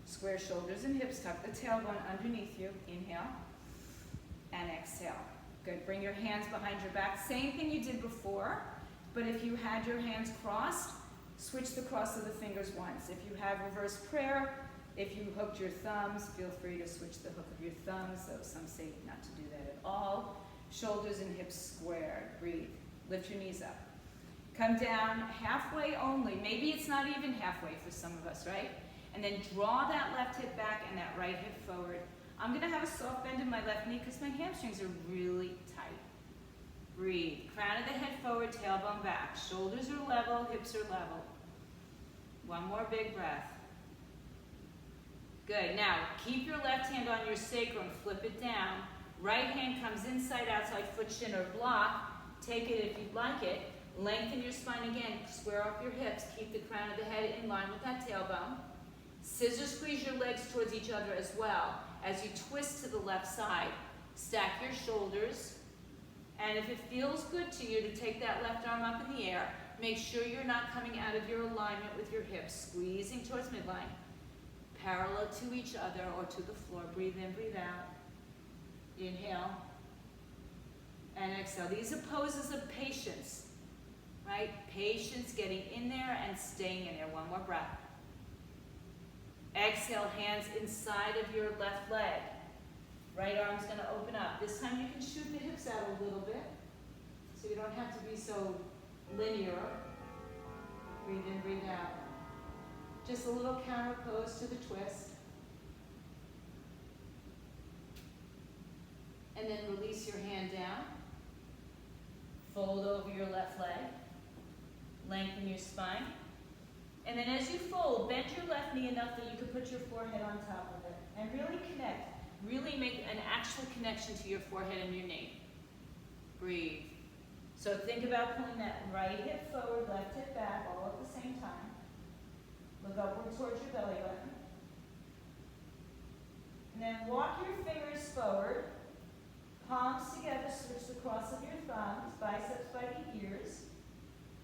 Square shoulders and hips, tuck the tailbone underneath you. Inhale and exhale. Good. Bring your hands behind your back. Same thing you did before, but if you had your hands crossed, switch the cross of the fingers once. If you have reverse prayer, if you hooked your thumbs, feel free to switch the hook of your thumbs, though some say not to do that at all. Shoulders and hips squared. Breathe. Lift your knees up. Come down halfway only. Maybe it's not even halfway for some of us, right? And then draw that left hip back and that right hip forward. I'm going to have a soft bend in my left knee because my hamstrings are really tight. Breathe. Crown of the head forward, tailbone back. Shoulders are level, hips are level. One more big breath. Good. Now, keep your left hand on your sacrum. Flip it down. Right hand comes inside, outside, foot, shin, or block. Take it if you'd like it. Lengthen your spine again. Square up your hips. Keep the crown of the head in line with that tailbone. Scissor squeeze your legs towards each other as well. As you twist to the left side, stack your shoulders. And if it feels good to you to take that left arm up in the air, make sure you're not coming out of your alignment with your hips, squeezing towards midline, parallel to each other or to the floor. Breathe in, breathe out. Inhale and exhale. These are poses of patience, right? Patience, getting in there and staying in there. One more breath. Exhale, hands inside of your left leg. Right arm's going to open up. This time you can shoot the hips out a little bit, so you don't have to be so linear. Breathe in, breathe out. Just a little counter pose to the twist. And then release your hand down. Fold over your left leg. Lengthen your spine. And then as you fold, bend your left knee enough that you can put your forehead on top of it. And really connect. Really make an actual connection to your forehead and your knee. Breathe. So think about pulling that right hip forward, left hip back, all at the same time. Look upward towards your belly button. And then walk your fingers forward. Palms together, switch the cross of your thumbs, biceps by the ears.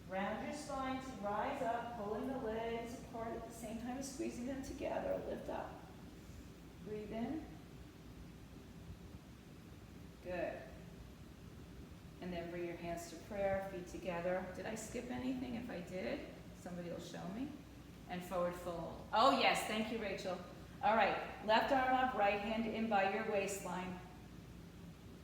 Round your spine to rise up, pulling the legs apart at the same time as squeezing them together. Lift up. Breathe in. Good. And then bring your hands to prayer, feet together. Did I skip anything? If I did, somebody will show me. And forward fold. Oh yes, thank you, Rachel. All right, left arm up, right hand in by your waistline.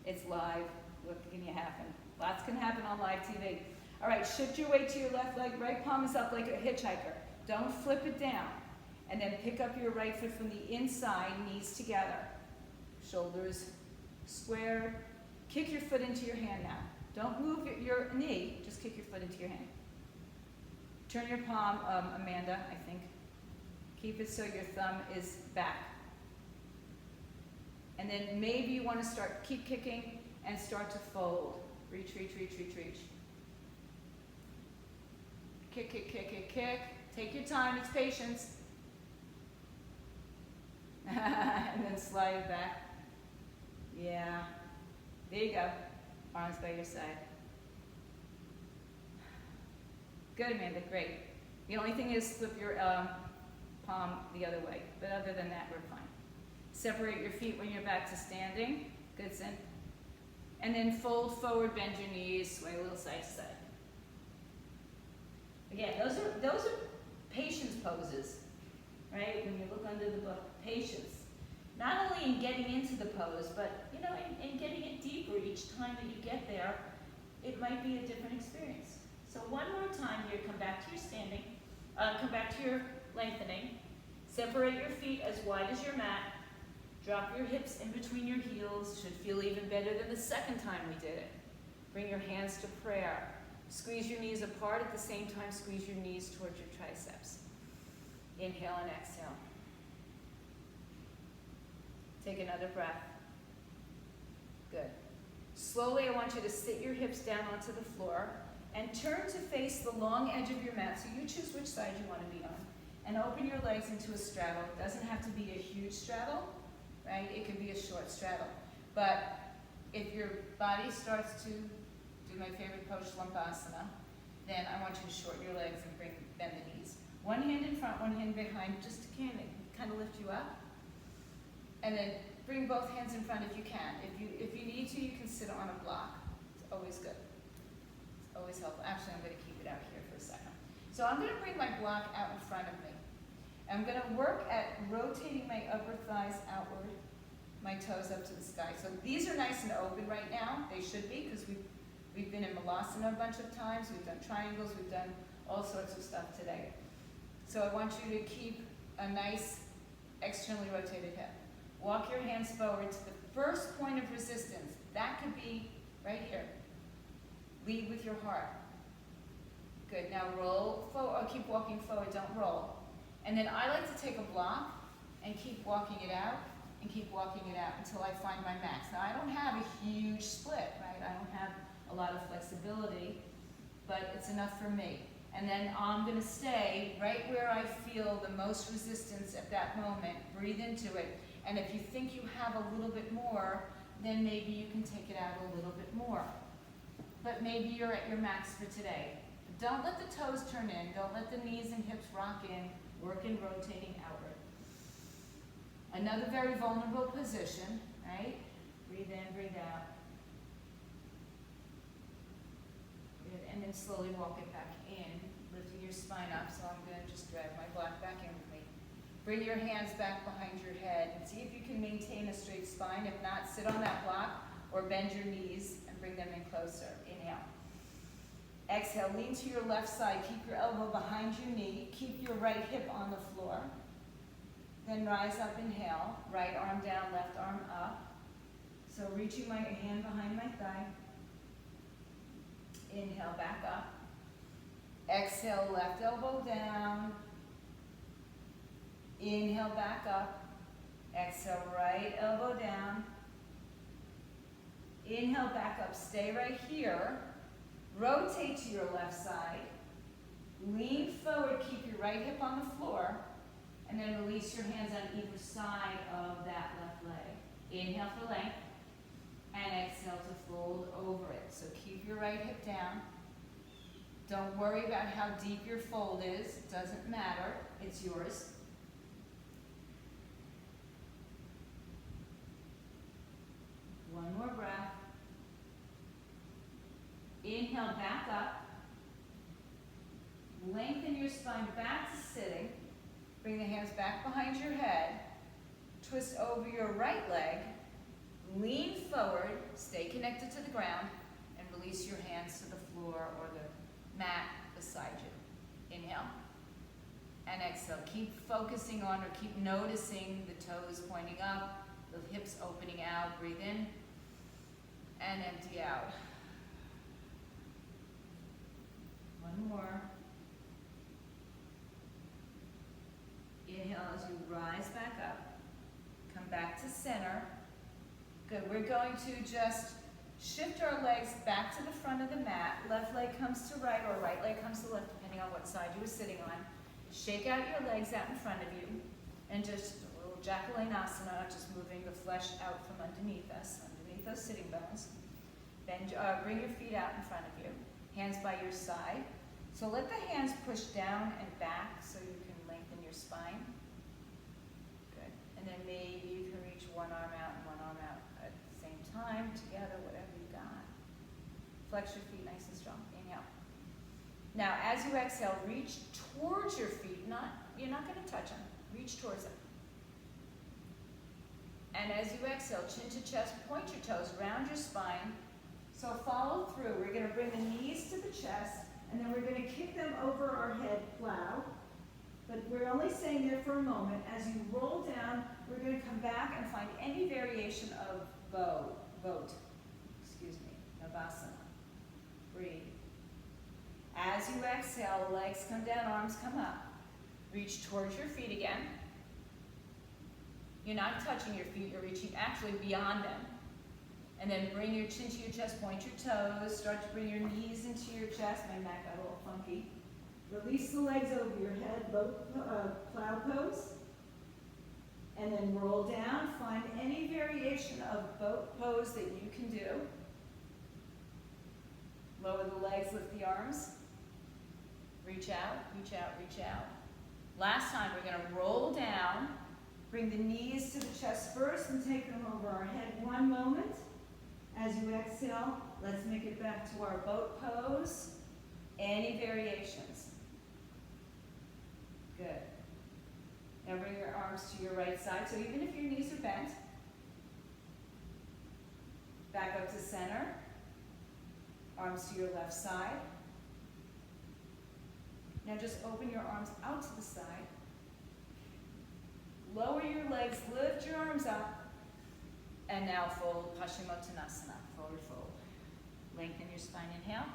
It's live. What can happen? Lots can happen on live TV. All right, shift your weight to your left leg. Right palm is up like a hitchhiker. Don't flip it down. And then pick up your right foot from the inside, knees together. Shoulders square. Kick your foot into your hand now. Don't move your knee, just kick your foot into your hand. Turn your palm, Amanda, I think. Keep it so your thumb is back. And then maybe you want to keep kicking and start to fold. Reach, reach, reach, reach, reach. Kick, kick, kick, kick, kick. Take your time, it's patience. And then slide it back. Yeah. There you go. Arms by your side. Good, Amanda, great. The only thing is flip your palm the other way. But other than that, we're fine. Separate your feet when you're back to standing. Good, Sin. And then fold forward, bend your knees, sway a little side to side. Again, those are patience poses, right? When you look under the book, patience. Not only in getting into the pose, but in getting it deeper each time that you get there, it might be a different experience. So one more time here, come back to your standing, come back to your lengthening, separate your feet as wide as your mat, drop your hips in between your heels, should feel even better than the second time we did it. Bring your hands to prayer. Squeeze your knees apart, at the same time squeeze your knees towards your triceps. Inhale and exhale. Take another breath. Good. Slowly, I want you to sit your hips down onto the floor and turn to face the long edge of your mat. So you choose which side you want to be on. And open your legs into a straddle. It doesn't have to be a huge straddle, right? It can be a short straddle. But if your body starts to do my favorite pose, Slumpasana, then I want you to shorten your legs and bend the knees. One hand in front, one hand behind, just to kind of lift you up. And then bring both hands in front if you can. If you need to, you can sit on a block. It's always good. It's always helpful. Actually, I'm going to keep it out here for a second. So I'm going to bring my block out in front of me. I'm going to work at rotating my upper thighs outward, my toes up to the sky. So these are nice and open right now. They should be, because we've been in Malasana a bunch of times. We've done triangles. We've done all sorts of stuff today. So I want you to keep a nice externally rotated hip. Walk your hands forward to the first point of resistance. That could be right here. Lead with your heart. Good. Now roll forward, or keep walking forward, don't roll. And then I like to take a block and keep walking it out and keep walking it out until I find my max. Now I don't have a huge split, right? I don't have a lot of flexibility, but it's enough for me. And then I'm going to stay right where I feel the most resistance at that moment. Breathe into it. And if you think you have a little bit more, then maybe you can take it out a little bit more. But maybe you're at your max for today. But don't let the toes turn in. Don't let the knees and hips rock in. Work in rotating outward. Another very vulnerable position, right? Breathe in, breathe out. Good. And then slowly walk it back in, lifting your spine up. So I'm going to just drag my block back in with me. Bring your hands back behind your head and see if you can maintain a straight spine. If not, sit on that block or bend your knees and bring them in closer. Inhale. Exhale, lean to your left side. Keep your elbow behind your knee. Keep your right hip on the floor. Then rise up, inhale. Right arm down, left arm up. So reaching my hand behind my thigh. Inhale, back up. Exhale, left elbow down. Inhale, back up. Exhale, right elbow down. Inhale, back up. Stay right here. Rotate to your left side. Lean forward. Keep your right hip on the floor. And then release your hands on either side of that left leg. Inhale for length. And exhale to fold over it. So keep your right hip down. Don't worry about how deep your fold is. It doesn't matter. It's yours. One more breath. Inhale, back up. Lengthen your spine back to sitting. Bring the hands back behind your head. Twist over your right leg. Lean forward. Stay connected to the ground. And release your hands to the floor or the mat beside you. Inhale. And exhale. Keep focusing on or keep noticing the toes pointing up, the hips opening out. Breathe in and empty out. One more. Inhale as you rise back up. Come back to center. Good. We're going to just shift our legs back to the front of the mat. Left leg comes to right or right leg comes to left, depending on what side you were sitting on. Shake out your legs out in front of you and just a little jacalinasana, just moving the flesh out from underneath us, underneath those sitting bones. Bend, bring your feet out in front of you, hands by your side. So let the hands push down and back so you can lengthen your spine. Good. And then maybe you can reach one arm out and one arm out at the same time, together, whatever you got. Flex your feet nice and strong. Inhale. Now, as you exhale, reach towards your feet. You're not going to touch them. Reach towards them. And as you exhale, chin to chest, point your toes, round your spine. So follow through. We're going to bring the knees to the chest, and then we're going to kick them over our head, plow. But we're only staying there for a moment. As you roll down, we're going to come back and find any variation of boat. Navasana. Breathe. As you exhale, legs come down, arms come up. Reach towards your feet again. You're not touching your feet, you're reaching actually beyond them. And then bring your chin to your chest, point your toes, start to bring your knees into your chest. My neck got a little funky. Release the legs over your head, plow pose. And then roll down, find any variation of boat pose that you can do. Lower the legs, lift the arms. Reach out, reach out, reach out. Last time, we're going to roll down, bring the knees to the chest first and take them over our head. One moment. As you exhale, let's make it back to our boat pose. Any variations? Good. Now bring your arms to your right side. So even if your knees are bent, back up to center. Arms to your left side. Now just open your arms out to the side. Lower your legs, lift your arms up. And now fold, Paschimottanasana, forward fold. Lengthen your spine, inhale.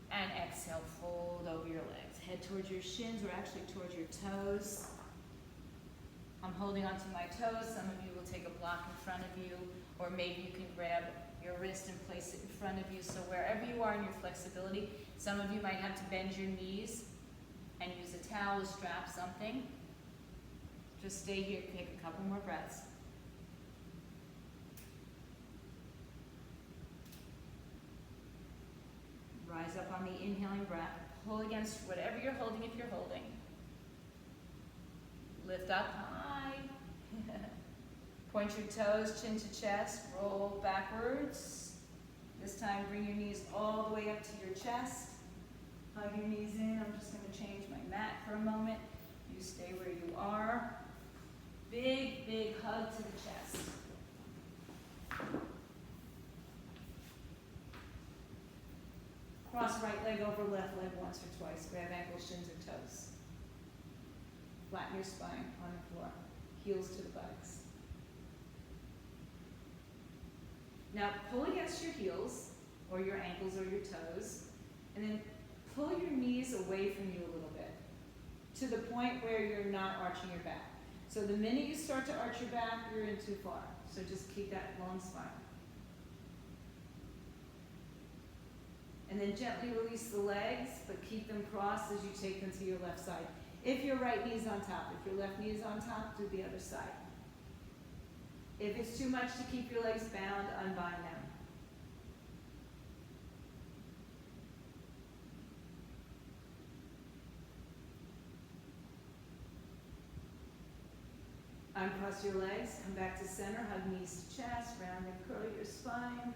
And exhale, fold over your legs. Head towards your shins, or actually towards your toes. I'm holding onto my toes. Some of you will take a block in front of you, or maybe you can grab your wrist and place it in front of you. So wherever you are in your flexibility, some of you might have to bend your knees and use a towel to strap something. Just stay here, take a couple more breaths. Rise up on the inhaling breath. Pull against whatever you're holding if you're holding. Lift up high. Point your toes, chin to chest. Roll backwards. This time bring your knees all the way up to your chest. Hug your knees in. I'm just going to change my mat for a moment. You stay where you are. Big, big hug to the chest. Cross right leg over left leg once or twice. Grab ankles, shins, or toes. Flatten your spine on the floor. Heels to the buttocks. Now pull against your heels, or your ankles or your toes, and then pull your knees away from you a little bit, to the point where you're not arching your back. So the minute you start to arch your back, you're in too far. So just keep that long spine. And then gently release the legs, but keep them crossed as you take them to your left side. If your right knee is on top, if your left knee is on top, do the other side. If it's too much to keep your legs bound, unbind them. Uncross your legs, come back to center, hug knees to chest, round and curl your spine.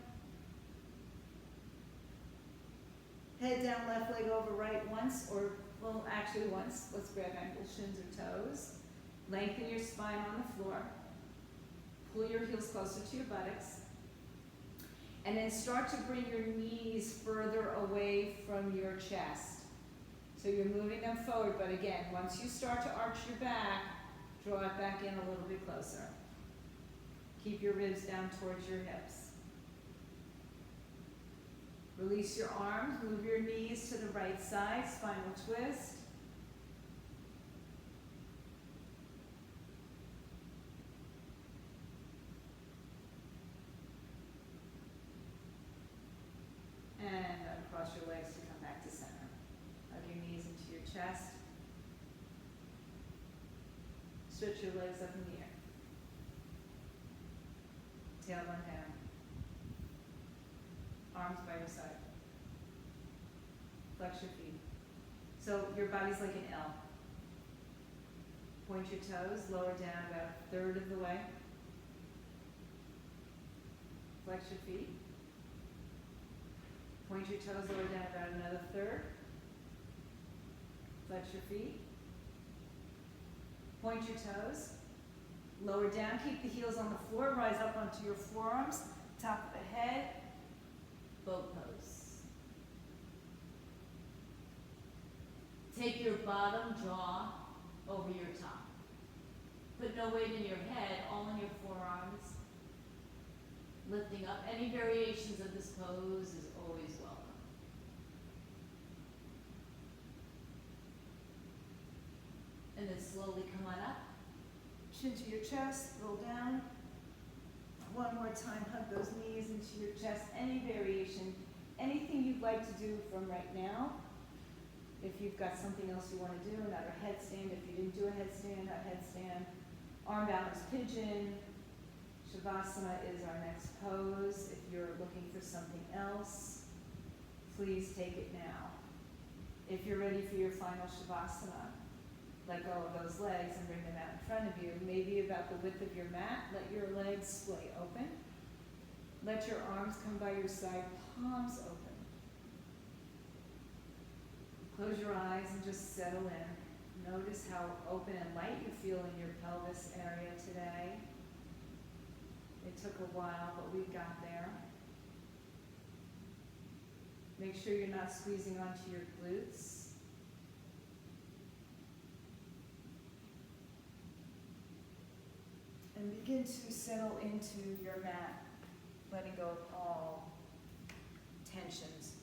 Head down, left leg over right once, or, well, actually once. Let's grab ankles, shins, or toes. Lengthen your spine on the floor. Pull your heels closer to your buttocks. And then start to bring your knees further away from your chest. So you're moving them forward, but again, once you start to arch your back, draw it back in a little bit closer. Keep your ribs down towards your hips. Release your arms, move your knees to the right side, spinal twist. And uncross your legs to come back to center. Hug your knees into your chest. Stretch your legs up in the air. Tailbone down. Arms by your side. Flex your feet. So your body's like an L. Point your toes, lower down about a third of the way. Flex your feet. Point your toes, lower down about another third. Flex your feet. Point your toes. Lower down, keep the heels on the floor, rise up onto your forearms, top of the head, boat pose. Take your bottom jaw over your top. Put no weight in your head, all in your forearms. Lifting up. Any variations of this pose is always welcome. And then slowly come on up. Chin to your chest, roll down. One more time, hug those knees into your chest. Any variation, anything you'd like to do from right now. If you've got something else you want to do, another headstand. If you didn't do a headstand, a headstand. Arm balance pigeon. Shavasana is our next pose. If you're looking for something else, please take it now. If you're ready for your final Shavasana, let go of those legs and bring them out in front of you. Maybe about the width of your mat. Let your legs splay open. Let your arms come by your side, palms open. Close your eyes and just settle in. Notice how open and light you feel in your pelvis area today. It took a while, but we got there. Make sure you're not squeezing onto your glutes. And begin to settle into your mat, letting go of all tensions.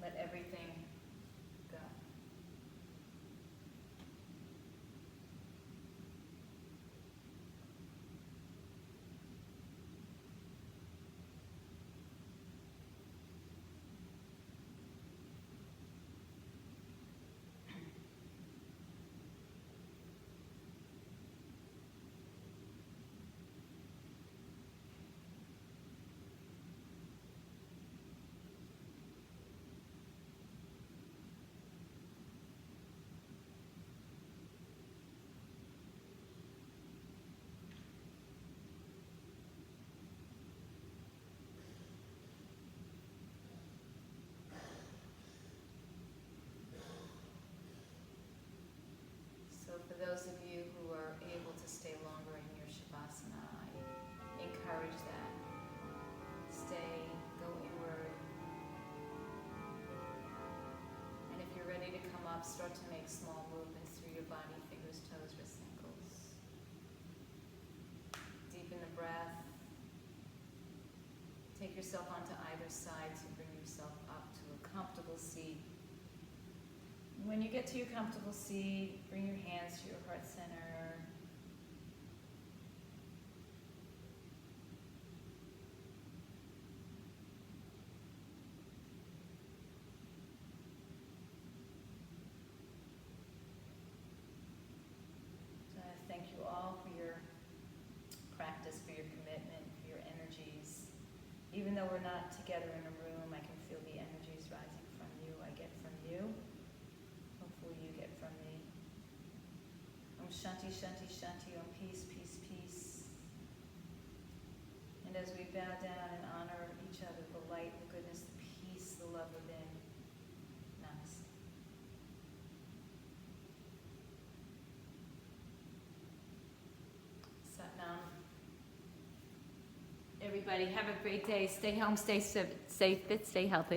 Let everything go. So for those of you who are able to stay longer in your Shavasana, I encourage that. Stay, go inward. And if you're ready to come up, start to make small movements through your body, fingers, toes, wrists, ankles. Deepen the breath. Take yourself onto either side to bring yourself up to a comfortable seat. When you get to your comfortable seat, bring your hands to your heart center. So I thank you all for your practice, for your commitment, for your energies. Even though we're not together in a room, I can feel the energies rising from you. I get from you. Hopefully you get from me. Om Shanti, Shanti, Shanti. Om peace, peace, peace. And as we bow down and honor each other, the light, the goodness, the peace, the love within. Namaste. Sat Nam. everybody. Have a great day. Stay home, stay safe, stay healthy.